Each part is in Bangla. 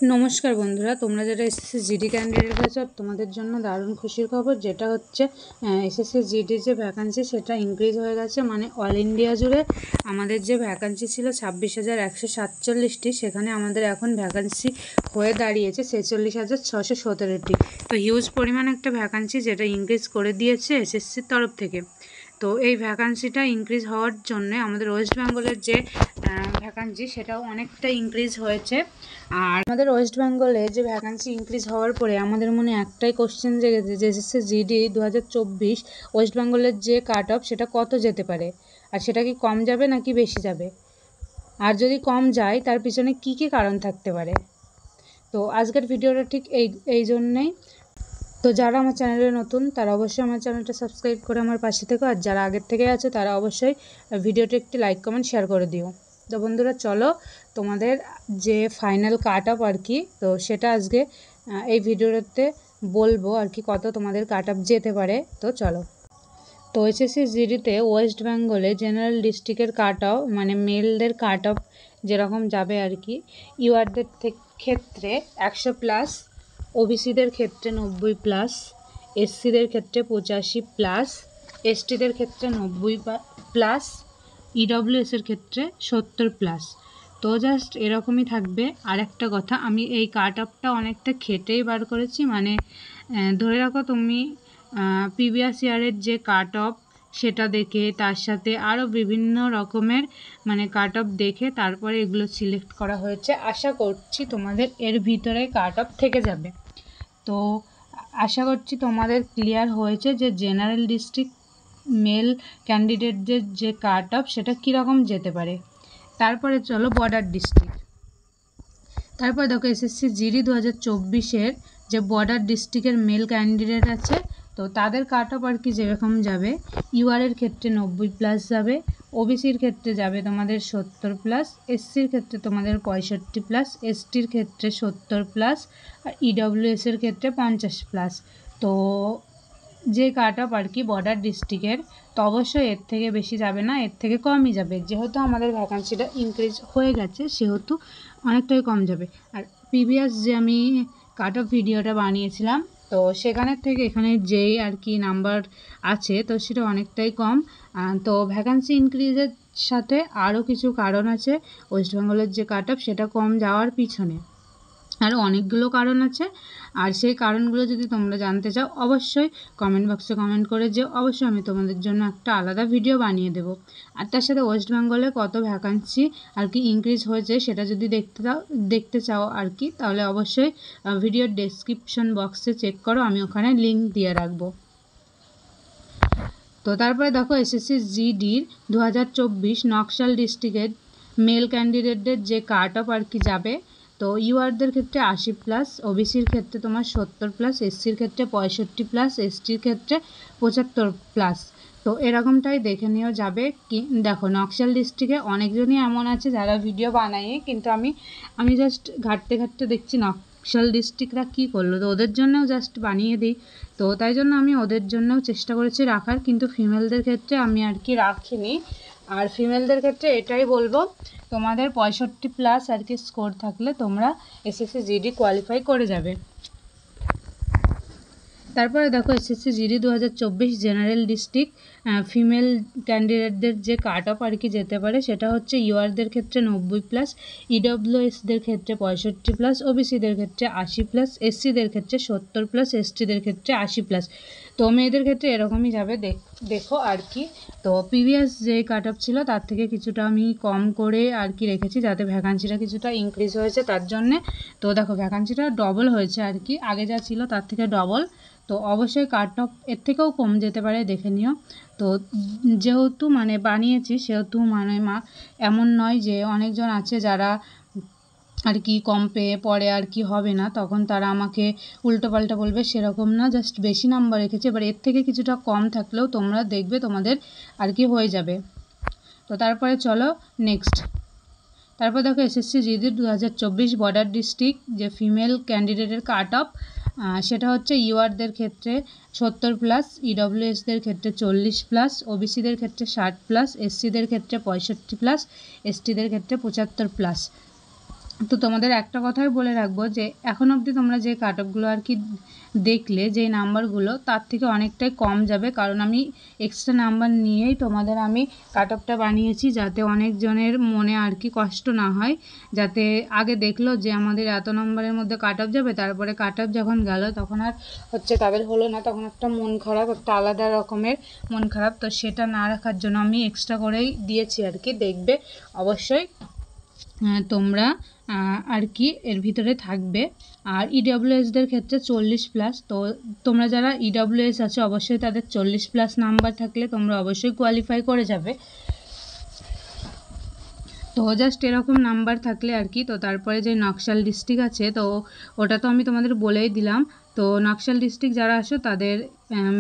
नमस्कार बंधुरा तुम्हारा जरा एसएससी जीडी कैंडिडेट आछो तुम्हादेर जन्य दारुण खुशिर खबर जेटा होच्छे एसएससी जीडी जो भैकेंसि सेटा इनक्रिज हो गेछे माने अल इंडिया जुड़े आमादेर जो भैकेंसि छिलो 26,147टी सेखाने आमादेर एखन भैकेंसि हये दाड़ियेछे 46,617टी। तो हिउज परिमाण एकटा भैकेंसि जेटा इनक्रिज करे दियेछे एसएससिर तरफ थेके। तो ये भैकेंसिटा इनक्रिज हওয়ার জন্য আমাদের ওয়েস্ট বেঙ্গলের যে ভ্যাকান্সি সেটাও অনেকটা ইনক্রিজ হয়েছে। আর আমাদের ওয়েস্ট বেঙ্গলে যে ভ্যাকান্সি ইনক্রিজ হওয়ার পরে আমাদের মনে একটাই কোশ্চেন জেগেছে যে এসএসসি জিডি 2024 ওয়েস্ট বেঙ্গলের যে কাট অফ সেটা কত যেতে পারে, আর সেটা কি কম যাবে নাকি বেশি যাবে, আর যদি কম যায় তার পিছনে কি কি কারণ থাকতে পারে। তো আজকের ভিডিওটা ঠিক এই জন্যই। তো যারা আমার চ্যানেলে নতুন তারা অবশ্যই আমার চ্যানেলটা সাবস্ক্রাইব করে আমার পাশে থেকো, আর যারা আগের থেকে আছো তারা অবশ্যই ভিডিওটা একটি লাইক কমেন্ট শেয়ার করে দিও। তো বন্ধুরা চলো তোমাদের যে ফাইনাল কাট অফ আর কি, তো সেটা আজকে এই ভিডিওতে বলবো আর কি কত তোমাদের কাট অফ যেতে পারে। তো চলো। তো এসএসসি জিডিতে ওয়েস্ট বেঙ্গলে জেনারেল ডিস্ট্রিক্টের কাট অফ মানে মেলদের কাট অফ যেরকম যাবে আর কি, ইউআরদের ক্ষেত্রে 100+, ওবিসিদের ক্ষেত্রে 90+, এসসিদের ক্ষেত্রে 85+, এসটিদের ক্ষেত্রে 90+, ইডব্লিউএসের ক্ষেত্রে 70+। তো জাস্ট এরকমই থাকবে। আর একটা কথা, আমি এই কাট অফটা অনেকটা খেটেই বার করেছি, মানে ধরে রাখো তুমি প্রিভিয়াস ইয়ারের যে কাট অফ সেটা দেখে তার সাথে আরও বিভিন্ন রকমের মানে কাট অফ দেখে তারপরে এগুলো সিলেক্ট করা হয়েছে। আশা করছি তোমাদের এর ভিতরে কাট অফ থেকে যাবে। তো আশা করছি তোমাদের ক্লিয়ার হয়েছে যে জেনারেল ডিস্ট্রিক্ট মেল ক্যান্ডিডেটদের যে কাট অফ সেটা কীরকম যেতে পারে। তারপরে চলো বর্ডার ডিস্ট্রিক্ট। তারপরে দেখো এসএসসি জিডি 2024-এর যে বর্ডার ডিস্ট্রিক্টের মেল ক্যান্ডিডেট আছে, তো তাদের কাট অফ আর কি যেরকম যাবে, ইউআরের ক্ষেত্রে 90+ যাবে, ওবিসির ক্ষেত্রে যাবে তোমাদের 70+, এসসির ক্ষেত্রে তোমাদের 65+, এসটির ক্ষেত্রে 70+, আর ইডব্লিউএসের ক্ষেত্রে 50+। তো যে কাট অফ আর কি বর্ডার ডিস্ট্রিক্টের, তো অবশ্যই এর থেকে বেশি যাবে না, এর থেকে কমই যাবে। যেহেতু আমাদের ভ্যাকান্সিটা ইনক্রিজ হয়ে গেছে সেহেতু অনেকটাই কম যাবে। আর প্রিভিয়াস যে আমি কাট অফ ভিডিওটা বানিয়েছিলাম, তো সেখানের থেকে এখানে যেই আর কি নাম্বার আছে তো সেটা অনেকটাই কম। তো ভ্যাকান্সি ইনক্রিজের সাথে আরও কিছু কারণ আছে ওয়েস্ট বেঙ্গলের যে কাট অফ সেটা কম যাওয়ার পিছনে, আরও অনেকগুলো কারণ আছে। আর সেই কারণগুলো যদি তোমরা জানতে চাও অবশ্যই কমেন্ট বক্সে কমেন্ট করে যে অবশ্যই আমি তোমাদের জন্য একটা আলাদা ভিডিও বানিয়ে দেবো। আর তার সাথে ওয়েস্ট বেঙ্গলে কত ভ্যাকান্সি আর কি ইনক্রিজ হয়েছে সেটা যদি দেখতে চাও আর কি, তাহলে অবশ্যই ভিডিওর ডেসক্রিপশন বক্সে চেক করো, আমি ওখানে লিঙ্ক দিয়ে রাখবো। তো তারপরে দেখো এসএসসি জিডির 2024 নকশাল ডিস্ট্রিক্টের মেল ক্যান্ডিডেটদের যে কাট অফ আর কি যাবে, তো ইউআরদের ক্ষেত্রে 80+, ওবিসির ক্ষেত্রে তোমার 70+, এসসির ক্ষেত্রে 65+, এসটির ক্ষেত্রে 75+। তো এরকমটাই দেখে নিয়েও যাবে কি। দেখো নকশাল ডিস্ট্রিক্টে অনেকজনই এমন আছে যারা ভিডিও বানায়, কিন্তু আমি জাস্ট ঘাঁটতে দেখছি নকশাল ডিস্ট্রিক্টরা কী করলো, তো ওদের জন্যও জাস্ট বানিয়ে দিই। তো তাই জন্য আমি ওদের জন্যও চেষ্টা করেছি রাখার, কিন্তু ফিমেলদের ক্ষেত্রে আমি আর কি রাখিনি। আর ফিমেলদের ক্ষেত্রে এটাই বলবো, তোমাদের 65+ আর কি স্কোর থাকলে তোমরা এসএসসি জিডি কোয়ালিফাই করে যাবে। তারপরে দেখো SSC GD 2024 general district female ক্যান্ডিডেটদের যে কাট অফ আর কি যেতে পারে সেটা হচ্ছে ইউআরদের ক্ষেত্রে 90+, ইডব্লিউএসদের ক্ষেত্রে 65+, ওবিসিদের ক্ষেত্রে 80+, এসসিদের ক্ষেত্রে 70+, এসটিদের ক্ষেত্রে 80+। তো মেয়েদের ক্ষেত্রে এরকমই যাবে দেখো আর কি। তো প্রিভিয়াস যে কাট অফ ছিল তার থেকে কিছুটা আমি কম করে আর কি রেখেছি, যাতে ভ্যাকান্সিটা কিছুটা ইনক্রিজ হয়েছে তার জন্যে। তো দেখো ভ্যাকান্সিটা ডবল হয়েছে আর কি, আগে যা ছিল তার থেকে ডবল। তো অবশ্যই কাট অফ এর থেকেও কম যেতে পারে, দেখে নিও। তো যেহেতু মানে বানিয়েছি সেহেতু মানে এমন নয় যে অনেকজন আছে যারা আর কি কম পেয়ে পরে আর কি হবে না, তখন তারা আমাকে উল্টোপাল্টা বলবে, সেরকম না, জাস্ট বেশি নাম্বার রেখেছে। এবার এর থেকে কিছুটা কম থাকলেও তোমরা দেখবে তোমাদের আর কি হয়ে যাবে। তো তারপরে চলো নেক্সট। তারপর দেখো এসএসসি জিডি 2024 বর্ডার ডিস্ট্রিক্ট যে ফিমেল ক্যান্ডিডেটের কাট অফ সেটা হচ্ছে ইউআরদের ক্ষেত্রে 70+, ইডব্লিউএসদের ক্ষেত্রে 40+, ওবিসিদের ক্ষেত্রে 60+, এসসিদের ক্ষেত্রে 65+, এসটিদের ক্ষেত্রে 75+। তো তোমাদের একটা কথাই বলে রাখবো যে এখন অবধি তোমরা যে কাট অফগুলো আর কি দেখলে, যে নাম্বারগুলো তার থেকে অনেকটাই কম যাবে, কারণ আমি এক্সট্রা নাম্বার নিয়েই তোমাদের আমি কাট অফটা বানিয়েছি, যাতে অনেকজনের মনে আর কি কষ্ট না হয়। যাতে আগে দেখলো যে আমাদের এত নম্বরের মধ্যে কাট অফ যাবে, তারপরে কাট অফ যখন গেল তখন আর হচ্ছে তাদের হলো না, তখন একটা মন খারাপ, একটা আলাদা রকমের মন খারাপ। তো সেটা না রাখার জন্য আমি এক্সট্রা করেই দিয়েছি আর কি। দেখবে অবশ্যই তোমরা আর কি এর ভিতরে থাকবে। আর ইডব্লিউএসদের ক্ষেত্রে 40+। তো তোমরা যারা ইডব্লিউএস আছে অবশ্যই তাদের 40+ নাম্বার থাকলে তোমরা অবশ্যই কোয়ালিফাই করে যাবে। তো জাস্ট এরকম নাম্বার থাকলে আর কি। তো তারপরে যে নকশাল ডিস্ট্রিক্ট আছে, তো ওটা তো আমি তোমাদের বলেই দিলাম। তো নকশাল ডিস্ট্রিক্ট যারা আসো তাদের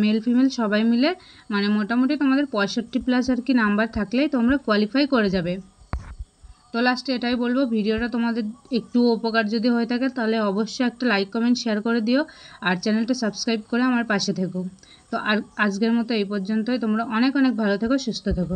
মেল ফিমেল সবাই মিলে মানে মোটামুটি তোমাদের 65+ আর কি নাম্বার থাকলেই তোমরা কোয়ালিফাই করে যাবে। তো লাস্টে এটাই বলবো, ভিডিওটা তোমাদের একটু উপকার যদি হয়ে থাকে তাহলে অবশ্যই একটা লাইক কমেন্ট শেয়ার করে দিও, আর চ্যানেলটা সাবস্ক্রাইব করে আমার পাশে থেকো। তো আর আজকের মতো এই পর্যন্তই। তোমরা অনেক অনেক ভালো থেকো, সুস্থ থেকো।